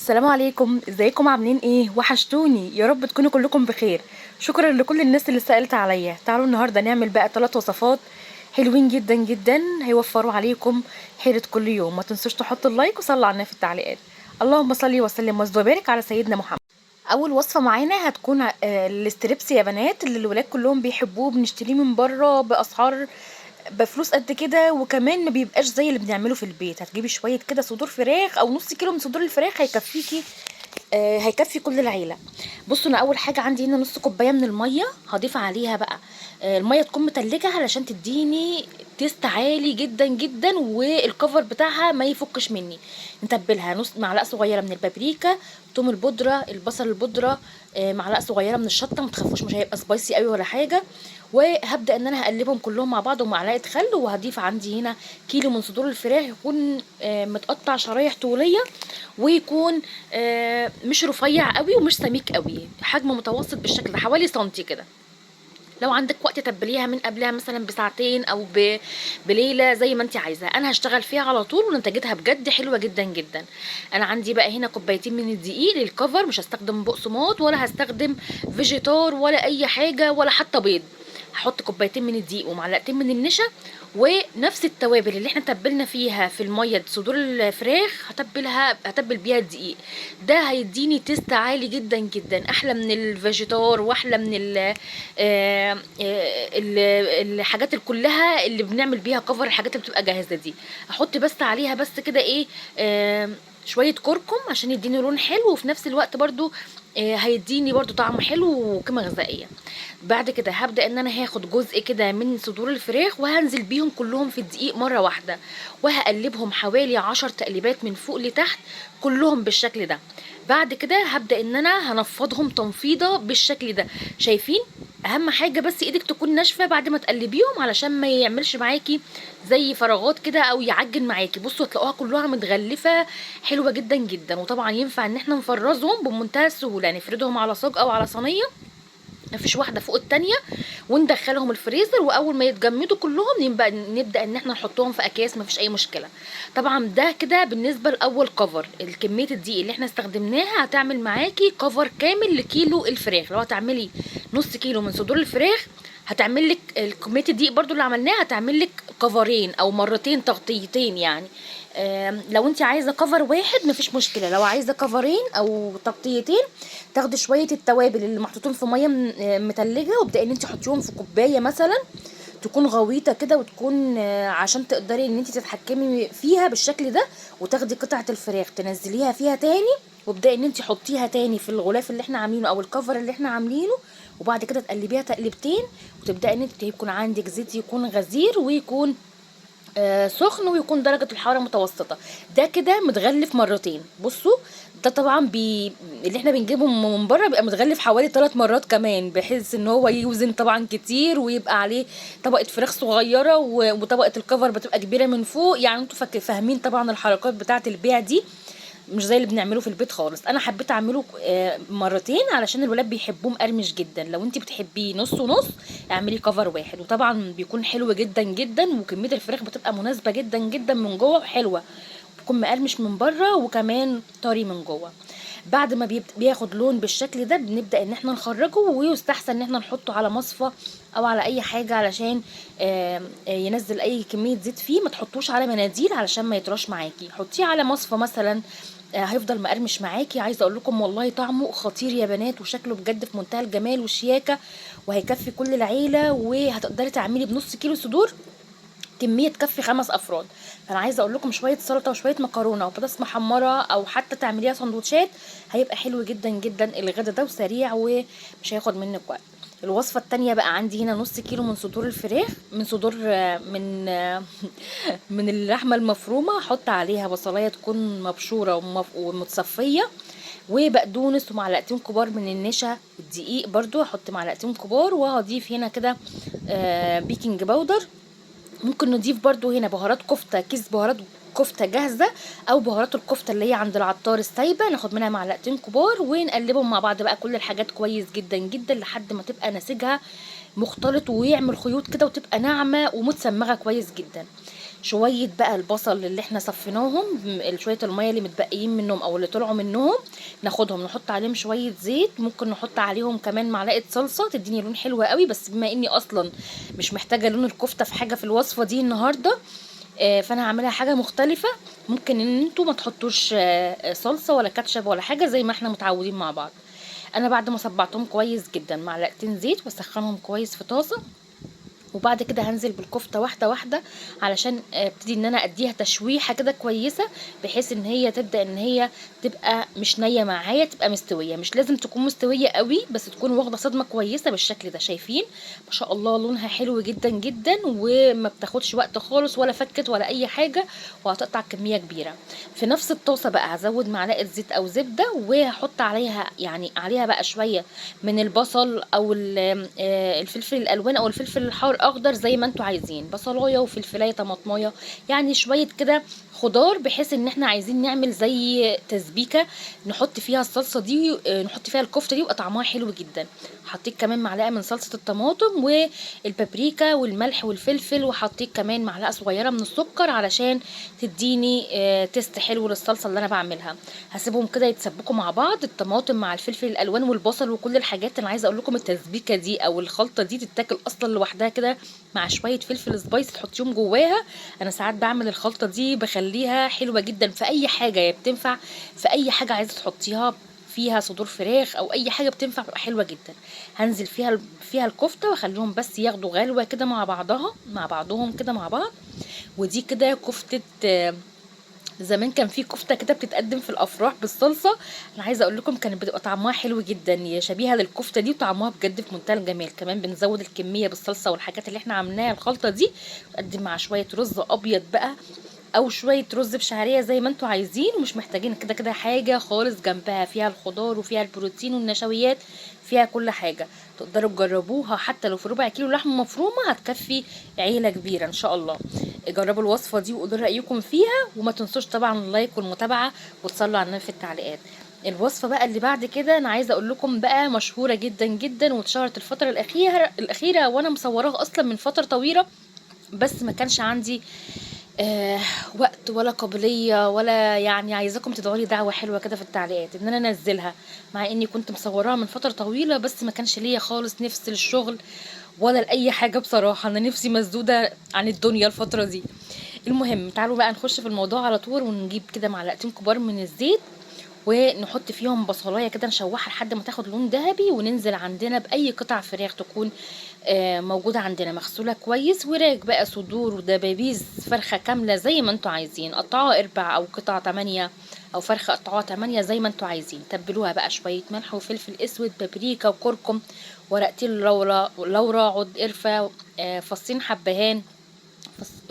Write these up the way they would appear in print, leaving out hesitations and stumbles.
السلام عليكم، ازيكم عاملين ايه؟ وحشتوني، يا رب تكونوا كلكم بخير. شكرا لكل الناس اللي سألت عليا. تعالوا النهارده نعمل بقى 3 وصفات حلوين جدا جدا هيوفروا عليكم حيرة كل يوم. ما تنسوش تحطوا اللايك وصلوا على النبي في التعليقات. اللهم صل وسلم وبارك على سيدنا محمد. اول وصفه معانا هتكون الاستريبس يا بنات، اللي الولاد كلهم بيحبوه. بنشتريه من بره باسعار بفلوس قد كده، وكمان ما بيبقاش زي اللي بنعمله في البيت. هتجيبي شويه كده صدور فراخ او نص كيلو من صدور الفراخ هيكفيكي. هيكفي كل العيله. بصوا، انا اول حاجه عندي هنا نص كوبايه من الميه. هضيف عليها بقى الميه تكون متلجه علشان تديني تيست عالي جدا جدا، والكفر بتاعها ما يفكش مني. نتبلها نص معلقه صغيره من البابريكا، توم البودره، البصل البودره، معلقه صغيره من الشطه. ما تخافوش مش هيبقى سبايسي قوي ولا حاجه. وهبدا ان انا هقلبهم كلهم مع بعض ومعلقه خل. وهضيف عندي هنا كيلو من صدور الفراخ، يكون متقطع شرايح طوليه، ويكون مش رفيع قوي ومش سميك قوي، حجم متوسط بالشكل ده، حوالي سنتي كده. لو عندك وقت تبليها من قبلها مثلا بساعتين او بليله زي ما انت عايزه. انا هشتغل فيها على طول ونتيجتها بجد حلوه جدا جدا. انا عندي بقى هنا كوبايتين من الدقيق للكفر. مش هستخدم بقسماط ولا هستخدم فيجيتار ولا اي حاجه ولا حتى بيض. هحط كوبايتين من الدقيق ومعلقتين من النشا، ونفس التوابل اللي احنا تبلنا فيها في الميه صدور الفراخ هتبل بيها الدقيق. ده هيديني تيست عالي جدا جدا، احلى من الفيجيتار واحلى من الحاجات كلها اللي بنعمل بيها كفر، الحاجات اللي بتبقى جاهزه دي. احط بس عليها بس كده ايه، شويه كركم عشان يديني لون حلو، وفي نفس الوقت برضو هيديني برضو طعم حلو وقيمه غذائيه. بعد كده هبدا ان انا هاخد جزء كده من صدور الفراخ وهنزل بيهم كلهم في الدقيق مره واحده، وهقلبهم حوالي 10 تقليبات من فوق لتحت، كلهم بالشكل ده. بعد كده هبدا ان انا هنفضهم تنفيضه بالشكل ده. شايفين؟ اهم حاجه بس ايدك تكون ناشفه بعد ما تقلبيهم علشان ما يعملش معاكي زي فراغات كده او يعجن معاكي. بصوا هتلاقوها كلها متغلفه حلوه جدا جدا. وطبعا ينفع ان احنا نفرزهم بمنتهى السهوله، نفردهم على صاج او على صينيه، مفيش واحده فوق التانية، وندخلهم الفريزر. واول ما يتجمدوا كلهم نبدا ان احنا نحطهم في اكياس، مفيش اي مشكله. طبعا ده كده بالنسبه لاول كفر. الكميه الدقيق اللي احنا استخدمناها هتعمل معاكي كفر كامل لكيلو الفراخ. لو هتعملي نص كيلو من صدور الفراخ هتعمل لك كميه الدقيق برضو اللي عملناها، هتعمل لك كفرين او مرتين تغطيتين يعني. لو انت عايزه كفر واحد مفيش مشكله، لو عايزه كفرين او تغطيتين تاخدي شويه التوابل اللي محطوطين في ميه متلجه، وابداي ان انت تحطيهم في كوبايه مثلا تكون غويطه كده، وتكون عشان تقدري ان انت تتحكمي فيها بالشكل ده. وتاخدي قطعه الفراخ تنزليها فيها تاني، وابداي ان انت حطيها تاني في الغلاف اللي احنا عاملينه او الكفر اللي احنا عاملينه. وبعد كده تقلبيها تقلبتين، وتبداي ان انت يكون عندك زيت يكون غزير ويكون سخن، ويكون درجة الحرارة متوسطة. ده كده متغلف مرتين. بصوا، ده طبعا اللي احنا بنجيبه من بره بيبقى متغلف حوالي 3 مرات كمان، بحيث ان هو يوزن طبعا كتير، ويبقى عليه طبقة فراخ صغيرة وطبقة الكفر بتبقى كبيرة من فوق. يعني انتوا فاهمين طبعا الحركات بتاعة البيع دي، مش زي اللي بنعمله في البيت خالص. انا حبيت اعمله مرتين علشان الولاد بيحبوه مقرمش جدا. لو انت بتحبيه نص ونص اعملي كفر واحد، وطبعا بيكون حلو جدا جدا، وكميه الفراخ بتبقى مناسبه جدا جدا من جوه وحلوه، بيكون مقرمش من بره وكمان طري من جوه. بعد ما بياخد لون بالشكل ده بنبدا ان احنا نخرجه، ويستحسن ان احنا نحطه على مصفى او على اي حاجه علشان ينزل اي كميه زيت فيه. ما تحطوش على مناديل علشان ما يطراش معاكي، حطيه على مصفى مثلا، هيفضل مقرمش معاكي. عايزه اقول لكم والله طعمه خطير يا بنات، وشكله بجد في منتهى الجمال والشياكه، وهيكفي كل العيله. وهتقدري تعملي بنص كيلو صدور كميه تكفي 5 افراد. فانا عايزه اقول لكم شويه سلطه وشويه مكرونه وبطاطس محمره، او حتى تعمليها سندوتشات، هيبقى حلو جدا جدا الغدا ده، وسريع ومش هياخد منك وقت. الوصفه التانية بقى عندي هنا نص كيلو من صدور الفراخ، من صدور من من اللحمه المفرومه. احط عليها بصلايه تكون مبشوره ومتصفيه، وبقدونس، ومعلقتين كبار من النشا. الدقيق برضو احط معلقتين كبار، وهضيف هنا كده بيكنج باودر. ممكن نضيف برضو هنا بهارات كفتة، كيس بهارات كفتة جاهزة، او بهارات الكفتة اللي هي عند العطار السايبة، ناخد منها معلقتين كبار ونقلبهم مع بعض بقى كل الحاجات كويس جدا جدا لحد ما تبقى نسيجها مختلط ويعمل خيوط كده، وتبقى ناعمة ومتسمغة كويس جدا. شويه بقى البصل اللي احنا صفيناهم، شويه الميه اللي متبقيين منهم او اللي طلعوا منهم، ناخدهم نحط عليهم شويه زيت، ممكن نحط عليهم كمان معلقه صلصه تديني لون حلو قوي. بس بما اني اصلا مش محتاجه لون الكفته في حاجه في الوصفه دي النهارده، فانا هعملها حاجه مختلفه. ممكن ان انتوا ما تحطوش صلصه ولا كاتشب ولا حاجه زي ما احنا متعودين مع بعض. انا بعد ما صبعتهم كويس جدا معلقتين زيت واسخنهم كويس في طاسه، وبعد كده هنزل بالكفته واحده واحده علشان ابتدي ان انا اديها تشويحه كده كويسه، بحيث ان هي تبدا ان هي تبقى مش نيه معايا، تبقى مستويه. مش لازم تكون مستويه قوي، بس تكون واخده صدمه كويسه بالشكل ده. شايفين ما شاء الله لونها حلو جدا جدا، وما بتاخدش وقت خالص ولا فكت ولا اي حاجه، وهتقطع كميه كبيره. في نفس الطاسه بقى هزود معلقه زيت او زبده، وهحط عليها يعني عليها بقى شويه من البصل او الفلفل الالوان او الفلفل الحار اخضر زي ما انتوا عايزين، بصلايه وفلفلايه طماطمايه، يعني شويه كده خضار، بحيث ان احنا عايزين نعمل زي تسبيكه نحط فيها الصلصه دي، نحط فيها الكفته دي، ويبقى طعمها حلو جدا. حطيت كمان معلقه من صلصه الطماطم والبابريكا والملح والفلفل، وحطيت كمان معلقه صغيره من السكر علشان تديني تيست حلو للصلصه اللي انا بعملها. هسيبهم كده يتسبكوا مع بعض، الطماطم مع الفلفل الالوان والبصل وكل الحاجات. انا عايزه اقول لكم التسبيكه دي او الخلطه دي تتاكل اصلا لوحدها كده مع شويه فلفل سبايس تحطيهم جواها. انا ساعات بعمل الخلطه دي بخليها حلوه جدا في اي حاجه، هي بتنفع في اي حاجه عايزه تحطيها فيها، صدور فراخ او اي حاجه بتنفع، بتبقى حلوه جدا. هنزل فيها الكفته واخليهم بس ياخدوا غلوه كده مع بعضها مع بعضهم كده مع بعض. ودي كده كفته زمان كان في كفته كده بتتقدم في الافراح بالصلصه. انا عايزه اقول لكم كانت بتبقى طعمها حلو جدا، شبيهه للكفته دي، وطعمها بجد في منتهى الجمال. كمان بنزود الكميه بالصلصه والحاجات اللي احنا عملناها الخلطه دي، نقدم مع شويه رز ابيض بقى او شويه رز بشعريه زي ما انتوا عايزين، ومش محتاجين كده كده حاجه خالص جنبها، فيها الخضار وفيها البروتين والنشويات، فيها كل حاجه. تقدروا تجربوها حتى لو في ربع كيلو لحمه مفرومه هتكفي عيله كبيره ان شاء الله. جربوا الوصفه دي وقولوا رايكم فيها، وما تنسوش طبعا اللايك والمتابعه، وتصلوا على النبي في التعليقات. الوصفه بقى اللي بعد كده انا عايزه اقول لكم بقى مشهوره جدا جدا، واتشهرت الفتره الاخيره، وانا مصوراها اصلا من فتره طويله، بس ما كانش عندي وقت ولا قابلية، ولا يعني عايزاكم تدعوا لي دعوة حلوة كده في التعليقات ان انا انزلها، مع اني كنت مصوراها من فترة طويلة، بس ما كانش ليا خالص نفس للشغل ولا لأي حاجة. بصراحة انا نفسي مسدودة عن الدنيا الفترة دي. المهم تعالوا بقى نخش في الموضوع على طول، ونجيب كده معلقتين كبار من الزيت، ونحط فيهم بصلايه كده نشوحها لحد ما تاخد لون ذهبي، وننزل عندنا باي قطع فراخ تكون موجوده عندنا مغسوله كويس، وراك بقى صدور ودبابيس فرخه كامله زي ما انتوا عايزين، قطعوها اربع او قطع 8، او فرخه قطعوها 8 زي ما انتوا عايزين. تبلوها بقى شويه ملح وفلفل اسود بابريكا وكركم، ورقتين لورا عود قرفه، فصين حبهان،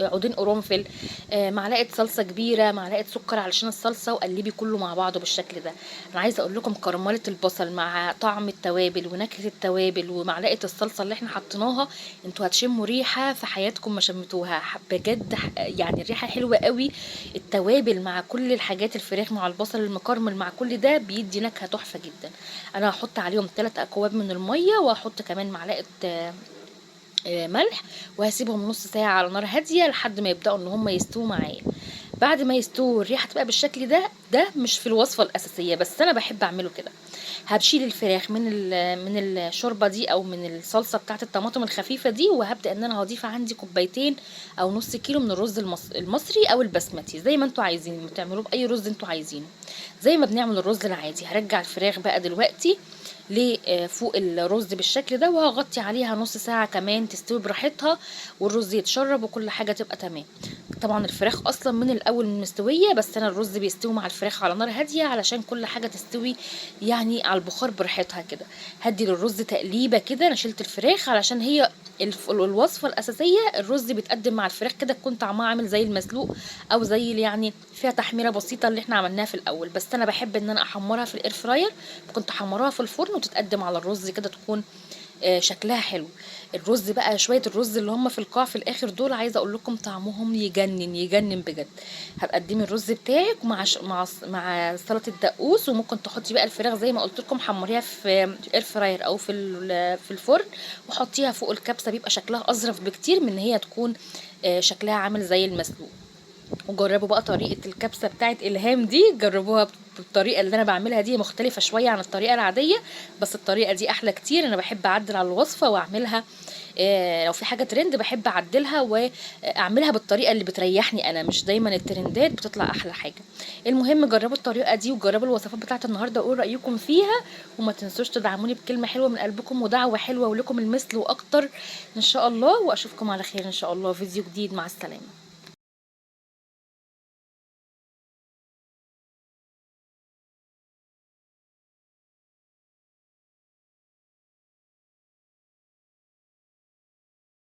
عودين قرنفل، معلقه صلصه كبيره، معلقه سكر علشان الصلصه، وقلبي كله مع بعضه بالشكل ده. انا عايزه اقول لكم كرمله البصل مع طعم التوابل ونكهه التوابل ومعلقه الصلصه اللي احنا حطيناها، انتوا هتشموا ريحه في حياتكم ما شمتوها بجد، يعني الريحه حلوه قوي. التوابل مع كل الحاجات، الفراخ مع البصل المكرمل مع كل ده بيدي نكهه تحفه جدا. انا هحط عليهم 3 اكواب من الميه، وهحط كمان معلقه ملح، وهسيبهم نص ساعة على نار هادية لحد ما يبدأوا ان هم يستووا معايا. بعد ما يستووا الريحة تبقى بالشكل ده، ده مش في الوصفة الأساسية بس أنا بحب أعمله كده. هبشيل الفراخ من الشوربة دي أو من الصلصة بتاعة الطماطم الخفيفة دي، وهبدأ إن أنا هضيف عندي كوبايتين أو نص كيلو من الرز المصري أو البسمتي زي ما انتوا عايزين، بتعملوه بأي رز انتوا عايزينه زي ما بنعمل الرز العادي. هرجع الفراخ بقى دلوقتي فوق الرز بالشكل ده، وهغطي عليها نص ساعة كمان تستوي براحتها، والرز يتشرب وكل حاجة تبقى تمام. طبعا الفراخ اصلا من الاول مستوية، بس انا الرز بيستوي مع الفراخ على نار هادية علشان كل حاجة تستوي يعني على البخار براحتها كده. هدي للرز تقليبة كده، انا شلت الفراخ علشان هي الوصفة الأساسية الرز بيتقدم مع الفراخ كده تكون طعمها عامل زي المسلوق، أو زي يعني فيها تحميرة بسيطة اللي احنا عملناها في الأول. بس أنا بحب إن أنا أحمرها في الإير فراير، كنت أحمرها في الفرن وتتقدم على الرز كده تكون شكلها حلو. الرز بقى، شويه الرز اللي هم في القاع في الاخر دول، عايزه اقول لكم طعمهم يجنن يجنن بجد. هتقدمي الرز بتاعك مع سلطه الدقوس، وممكن تحطي بقى الفراخ زي ما قلت لكم، حمريها في اير فراير او في الفرن، وحطيها فوق الكبسه، بيبقى شكلها اظرف بكتير من ان هي تكون شكلها عامل زي المسلوق. وجربوا بقى طريقة الكبسة بتاعت إلهام دي، جربوها بالطريقة اللي أنا بعملها دي، مختلفة شوية عن الطريقة العادية، بس الطريقة دي أحلى كتير. أنا بحب أعدل على الوصفة وأعملها، لو في حاجة ترند بحب أعدلها وأعملها بالطريقة اللي بتريحني أنا، مش دايما الترندات بتطلع أحلى حاجة. المهم جربوا الطريقة دي وجربوا الوصفات بتاعت النهاردة وقولوا رأيكم فيها، وما تنسوش تدعموني بكلمة حلوة من قلبكم ودعوة حلوة ولكم المثل وأكتر إن شاء الله. وأشوفكم على خير إن شاء الله، فيديو جديد. مع السلامة.